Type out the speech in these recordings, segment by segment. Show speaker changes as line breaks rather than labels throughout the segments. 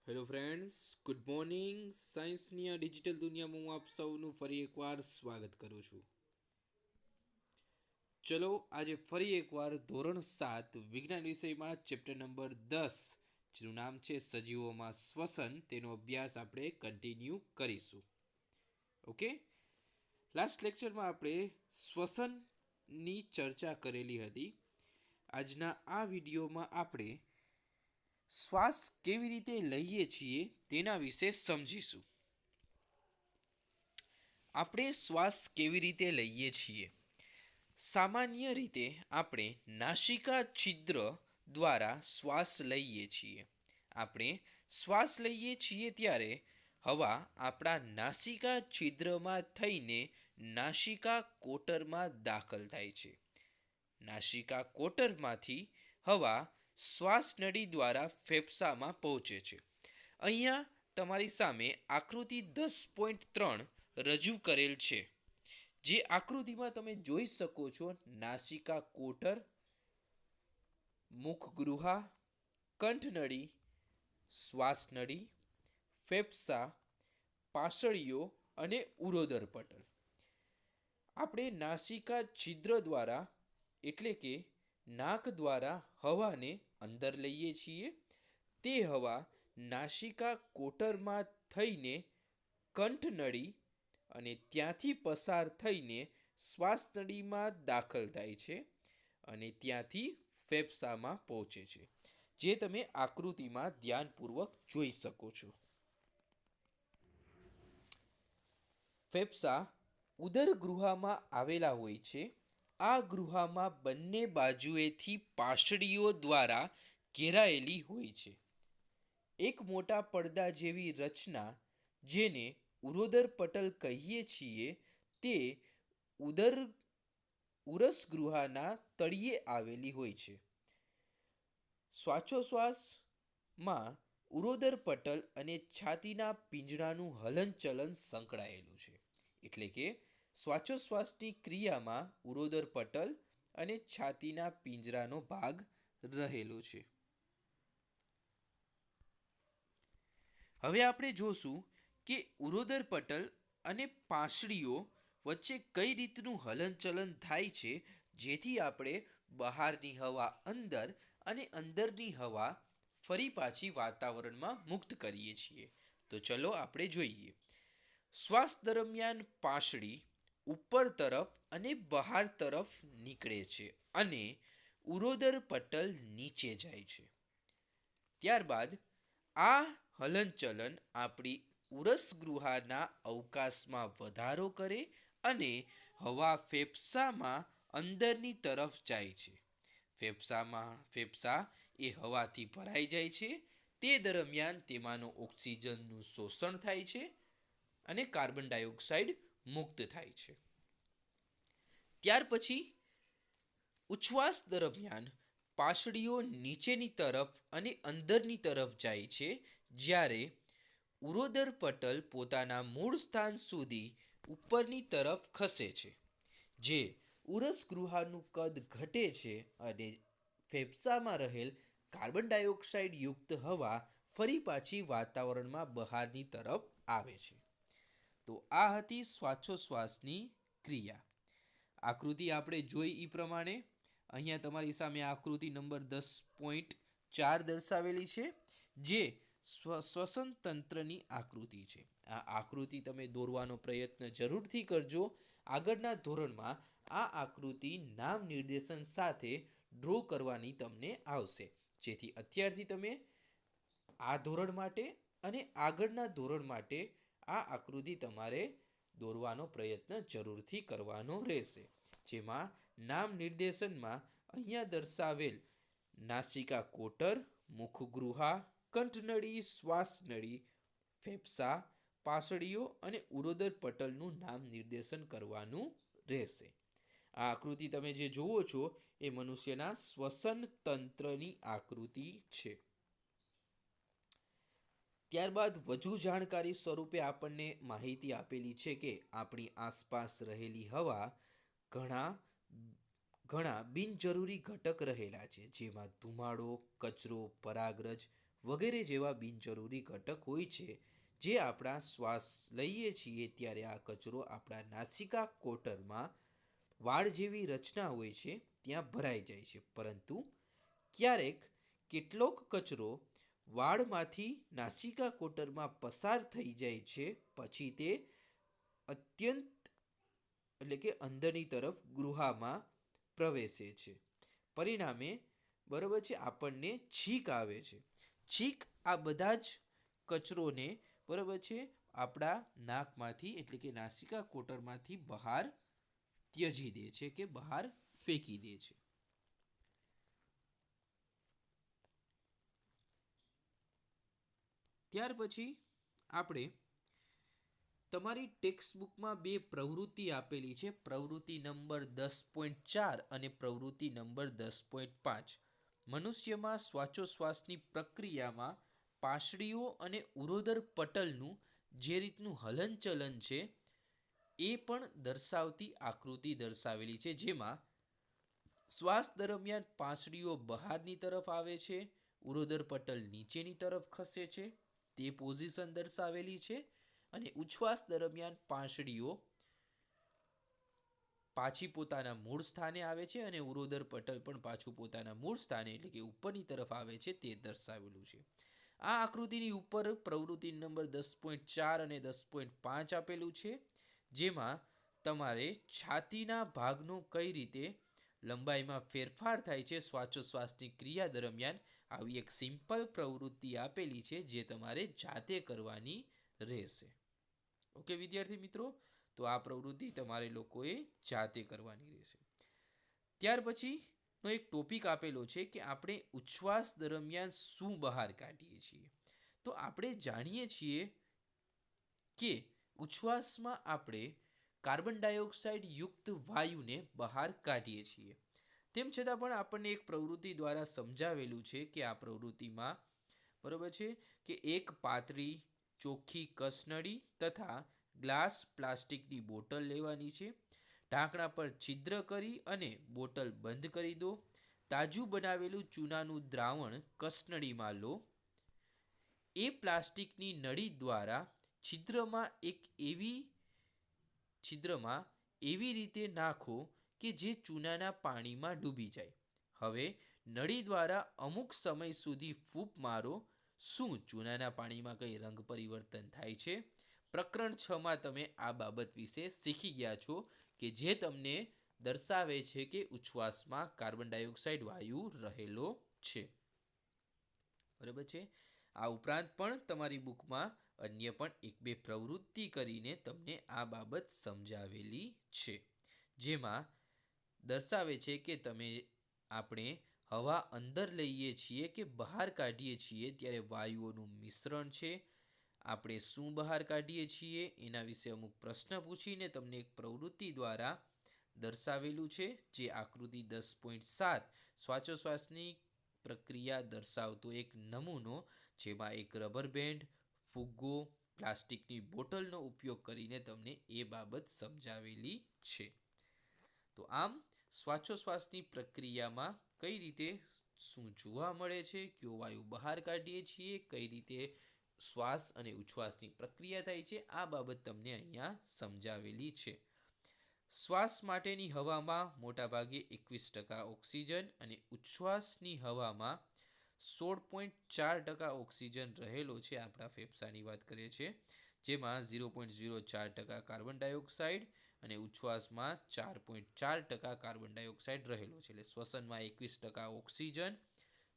Hello friends, good morning. સાયન્સની આ digital દુનિયામાં હું આપ સૌનું ફરી એકવાર સ્વાગત કરું છું. ચલો આજે ફરી એકવાર ધોરણ 7 વિજ્ઞાન વિષયમાં ચેપ્ટર નંબર 10 જેનું નામ છે સજીવોમાં શ્વસન તેનો અભ્યાસ આપણે કન્ટિન્યુ કરીશું. ઓકે, લાસ્ટ લેક્ચરમાં આપણે શ્વસનની ચર્ચા કરેલી હતી. આજના આ વિડીયોમાં આપણે શ્વાસ કેવી રીતે લઈએ છીએ તેના વિશે સમજીશું. આપણે શ્વાસ કેવી રીતે લઈએ છીએ? સામાન્ય રીતે આપણે નાસિકા છિદ્ર દ્વારા શ્વાસ લઈએ છીએ. આપણે શ્વાસ લઈએ છીએ ત્યારે હવા આપણા નાસિકા છિદ્રમાં થઈને નાસિકા કોટરમાં દાખલ થાય છે. નાસિકા કોટરમાંથી હવા શ્વાસ નળી દ્વારા ફેફસામાં પહોંચે છે. અહીંયા તમારી સામે આકૃતિ 10.3 રજૂ કરેલ છે. જે આકૃતિમાં તમે જોઈ શકો છો નાસિકા કોટર, મુખગૃહા, કંઠનળી, શ્વાસનળી, ફેફસા, પાસળીઓ અને ઉરોદર પટલ. આપણે નાસિકા છિદ્ર દ્વારા એટલે કે નાક દ્વારા હવાને અંદર લઈએ છીએ. તે હવા નાસિકા કોટરમાં થઈને કંઠનળી અને ત્યાંથી પસાર થઈને શ્વાસનળીમાં દાખલ થાય છે અને ત્યાંથી ફેફસામાં પહોંચે છે, જે તમે આકૃતિમાં ધ્યાનપૂર્વક જોઈ શકો છો. ફેફસા ઉદર ગૃહમાં આવેલા હોય છે. આ ગૃહમાં બંને બાજુએથી પાસળીઓ દ્વારા ઘેરાયેલી હોય છે. એક મોટા પડદા જેવી રચના જેને ઉરોદર પટલ કહીએ છીએ તે ઉરસગૃહના તળિયે આવેલી હોય છે. શ્વાસોશ્વાસમાં ઉરોદર પટલ અને છાતીના પિંજરાનું હલનચલન સંકળાયેલું છે. એટલે કે શ્વાસોશ્વાસની ક્રિયામાં ઉરોદર પટલ અને છાતીના પિંજરાનો ભાગ રહેલો છે. હવે આપણે જોશું કે ઉરોદર પટલ અને પાસળીઓ વચ્ચે કઈ રીતનું હલનચલન થાય છે, જેથી આપણે બહારની હવા અંદર અને અંદરની હવા ફરી પાછી વાતાવરણમાં મુક્ત કરીએ છીએ. તો ચલો આપણે જોઈએ. શ્વાસ દરમિયાન પાસળી ઉપર તરફ અને બહાર તરફ નીકળે છે અને ઉરોદર પટલ નીચે જાય છે. ત્યારબાદ આ હલનચલન આપણી ઉરસગૃહના અવકાશમાં વધારો કરે અને હવા ફેફસામાં અંદરની તરફ જાય છે. ફેફસા એ હવાથી ભરાઈ જાય છે. તે દરમિયાન તેમાંનો ઓક્સિજનનું શોષણ થાય છે અને કાર્બન ડાયોક્સાઇડ મુક્ત થાય છે. ત્યાર પછી ઉચ્છ્વાસ દરમિયાન પાસળીઓ નીચેની તરફ અને અંદરની તરફ જાય છે, જ્યારે ઉરોદર પટલ પોતાના મૂળ સ્થાન સુધી ઉપરની તરફ ખસે છે. જે ઉરસગૃહનું કદ ઘટે છે અને ફેફસામાં રહેલ કાર્બન ડાયોક્સાઇડ યુક્ત હવા ફરી પાછી વાતાવરણમાં બહારની તરફ આવે છે. તો આ હતી શ્વાસોશ્વાસની ક્રિયા. આકૃતિ આપણે જોઈ એ પ્રમાણે અહીંયા તમારી સામે આકૃતિ નંબર 10.4 દર્શાવેલી છે, જે શ્વસન તંત્રની આકૃતિ છે. આ આકૃતિ તમે દોરવાનો પ્રયત્ન જરૂરથી કરજો. આગળના ધોરણમાં આ આકૃતિ નામ નિર્દેશન સાથે ડ્રો કરવાની તમને આવશે, જેથી અત્યારથી તમે આ ધોરણ માટે અને આગળના ધોરણ માટે આ આકૃતિ તમારે દોરવાનો પ્રયત્ન જરૂરથી કરવાનો રહેશે. જેમાં નામ નિર્દેશનમાં અહીંયા દર્શાવેલ નાસિકા કોટર, મુખગૃહા, કંઠનળી, શ્વાસનળી, ફેફસા, પાસળીઓ અને ઉરોદર પટલનું નામ નિર્દેશન કરવાનું રહેશે. આ આકૃતિ તમે જે જુઓ છો એ મનુષ્યના શ્વસન તંત્રની આકૃતિ છે. ત્યારબાદ વધુ જાણકારી સ્વરૂપે આપણને માહિતી આપેલી છે કે આપણી આસપાસ રહેલી હવા ઘણા બિનજરૂરી ઘટક રહેલા છે, જેમાં ધુમાડો, કચરો, પરાગરજ વગેરે જેવા બિનજરૂરી ઘટક હોય છે જે આપણા શ્વાસ લઈએ છીએ ત્યારે આ કચરો આપણા નાસિકા કોટરમાં વાળ જેવી રચના હોય છે ત્યાં ભરાઈ જાય છે. પરંતુ ક્યારેક કેટલોક કચરો વાળમાંથી નાસિકા કોટરમાં પસાર થઈ જાય છે પછી તે અત્યંત એટલે કે અંદરની તરફ ગૃહામાં પ્રવેશે છે. પરિણામે બરાબર છે આપણને છીંક આવે છે. છીંક આ બધા જ કચરોને બરાબર છે આપણા નાકમાંથી એટલે કે નાસિકા કોટરમાંથી બહાર ત્યજી દે છે કે બહાર ફેંકી દે છે. ત્યાર પછી આપણે તમારી ટેક્સ્ટ બુકમાં બે પ્રવૃત્તિ આપેલી છે, પ્રવૃત્તિ નંબર 10.4 અને પ્રવૃત્તિ નંબર 10.5. મનુષ્યમાં શ્વાસોશ્વાસની પ્રક્રિયામાં પાંસળીઓ અને ઉરોદર પટલનું જે રીતનું હલનચલન છે એ પણ દર્શાવતી આકૃતિ દર્શાવેલી છે, જેમાં શ્વાસ દરમિયાન પાંસળીઓ બહારની તરફ આવે છે, ઉરોદર પટલ નીચેની તરફ ખસે છે તે પોઝિશન દર્શાવેલી છે, અને ઉચ્છ્વાસ દરમિયાન પાંસળીઓ પાછી પોતાના મૂળ સ્થાને આવે છે અને ઉરોદર પટલ પણ પાછું પોતાના મૂળ સ્થાને એટલે કે ઉપરની તરફ આવે છે તે દર્શાવેલું છે. આ આકૃતિની ઉપર પ્રવૃત્તિ નંબર 10.4 અને 10.5 આપેલું છે, જેમાં તમારે છાતીના ભાગનો કઈ રીતે લંબાઈમાં ફેરફાર થાય છે શ્વાસોશ્વાસની ક્રિયા દરમિયાન આવી એક સિમ્પલ પ્રવૃત્તિ આપેલી છે જે તમારે જાતે કરવાની રહેશે. ઓકે વિદ્યાર્થી મિત્રો, તો આ પ્રવૃત્તિ તમારે લોકોએ જાતે કરવાની રહેશે. ત્યાર પછીનો એક ટોપિક આપેલો છે કે આપણે ઉચ્છ્વાસ દરમિયાન શું બહાર કાઢીએ છીએ. તો આપણે જાણીએ છીએ કે ઉચ્છ્વાસમાં આપણે કાર્બન ડાયોક્સાઇડ યુક્ત વાયુને બહાર કાઢીએ છીએ. તેમ છતાં પણ આપણને એક પ્રવૃત્તિ દ્વારા સમજાવેલું છે કે આ પ્રવૃત્તિમાં બરાબર છે કે એક પાતળી ચોખ્ખી કસનળી તથા ગ્લાસ પ્લાસ્ટિકની બોટલ લેવાની છે. ઢાંકણા પર છિદ્ર કરી અને બોટલ બંધ કરી દો. તાજું બનાવેલું ચૂનાનું દ્રાવણ કસનળીમાં લો. એ પ્લાસ્ટિકની નળી દ્વારા છિદ્રમાં એવી રીતે નાખો કે જે ચૂનાના પાણીમાં ડૂબી જાય. હવે નળી દ્વારા અમુક સમય સુધી ફૂંક મારો. શું ચૂનાના પાણીમાં કંઈ રંગ પરિવર્તન થાય છે? પ્રકરણ 6માં તમે આ બાબત વિશે શીખી ગયા છો કે જે તમને દર્શાવે છે કે ઉચ્છ્વાસમાં કાર્બન ડાયોક્સાઇડ વાયુ રહેલો છે. બરાબર છે. આ ઉપરાંત પણ તમારી બુકમાં અન્ય પણ એક બે પ્રવૃત્તિ કરીને તમને આ બાબત સમજાવેલી છે, જેમાં દર્શાવે છે કે આપણે હવા અંદર લઈએ છીએ કે બહાર કાઢીએ છીએ ત્યારે વાયુઓનું મિશ્રણ છે. આપણે શું બહાર કાઢીએ છીએ એના વિશે અમુક પ્રશ્ન પૂછીને તમને એક પ્રવૃત્તિ દ્વારા દર્શાવેલું છે, જે આકૃતિ 10.7 શ્વાસોશ્વાસની પ્રક્રિયા દર્શાવતો એક નમૂનો, જેમાં એક રબર બેન્ડ, ફુગ્ગો, પ્લાસ્ટિકની બોટલનો ઉપયોગ કરીને તમને એ બાબત સમજાવેલી છે. તો આમ શ્વાસોશ્વાસની પ્રક્રિયામાં કઈ રીતે શું જોવા મળે છે, કયો વાયુ બહાર કાઢીએ છીએ, કઈ રીતે શ્વાસ અને ઉચ્છ્વાસની પ્રક્રિયા થાય છે, આ બાબત તમને અહીંયા સમજાવેલી છે. શ્વાસ માટેની હવામાં મોટાભાગે 21% ઓક્સિજન અને ઉચ્છ્વાસની હવામાં 16.4% ઓક્સિજન રહેલો છે. આપણા ફેફસાની વાત કરીએ છીએ, જેમાં 0.04% કાર્બન ડાયોક્સાઇડ અને ઉચ્છ્વાસમાં 4.4% કાર્બન ડાયોક્સાઇડ રહેલો છે. એટલે શ્વસનમાં 21% ઓક્સિજન,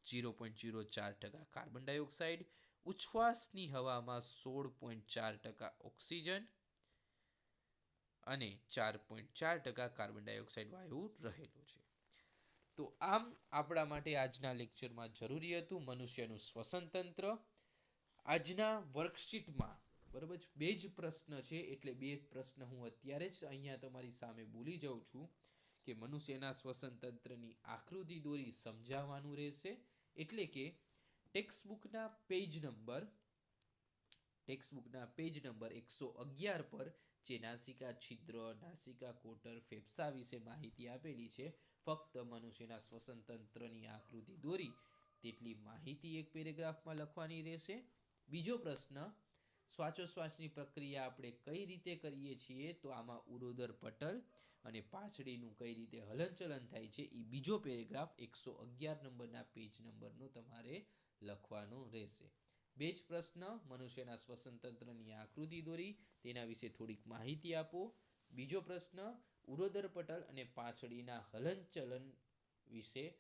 0.04% કાર્બન ડાયોક્સાઇડ, ઉચ્છ્વાસની હવામાં 16.4% ઓક્સિજન અને 4.4% કાર્બન ડાયોક્સાઇડ વાયુ રહેલો છે. તો આમ આપણા માટે આજના લેક્ચરમાં જરૂરી હતું મનુષ્યનું શ્વસન તંત્ર. આજના વર્કશીટમાં બરાબર બે જ પ્રશ્ન છે, એટલે બે પ્રશ્ન હું અત્યારે જ અહીંયા તમારી સામે બોલી જાઉં છું કે મનુષ્યના શ્વસન તંત્રની આકૃતિ દોરી સમજાવવાનું રહેશે. એટલે કે ટેક્સ્ટબુકના પેજ નંબર 111 પર જે નાસિકા છિદ્ર, નાસિકા કોટર, ફેફસા વિશે માહિતી આપેલી છે, ફક્ત મનુષ્યના શ્વસન તંત્રની આકૃતિ દોરી તેટલી માહિતી એક પેરેગ્રાફમાં લખવાની રહેશે. બીજો પ્રશ્ન, શ્વાસોશ્વાસની પ્રક્રિયા આપણે કઈ રીતે કરીએ છીએ, તો આમાં ઉરોદર પટલ અને પાછળીનું કઈ રીતે હલનચલન થાય છે એ બીજો પેરેગ્રાફ 111 નંબરના પેજ નંબરનો તમારે લખવાનો રહેશે. બે જ પ્રશ્ન, મનુષ્યના શ્વસન તંત્રની આકૃતિ દોરી તેના વિશે થોડીક માહિતી આપો. બીજો પ્રશ્ન, ઉરોદર પટલ અને પાછળીના હલનચલન વિશે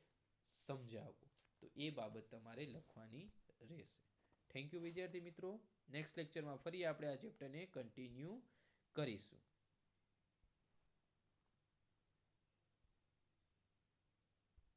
સમજાવો. તો એ બાબત તમારે લખવાની રહેશે. થેન્ક યુ વિદ્યાર્થી મિત્રો. નેક્સ્ટ લેક્ચરમાં ફરી આપણે આ ચેપ્ટરને કન્ટિન્યુ કરીશું.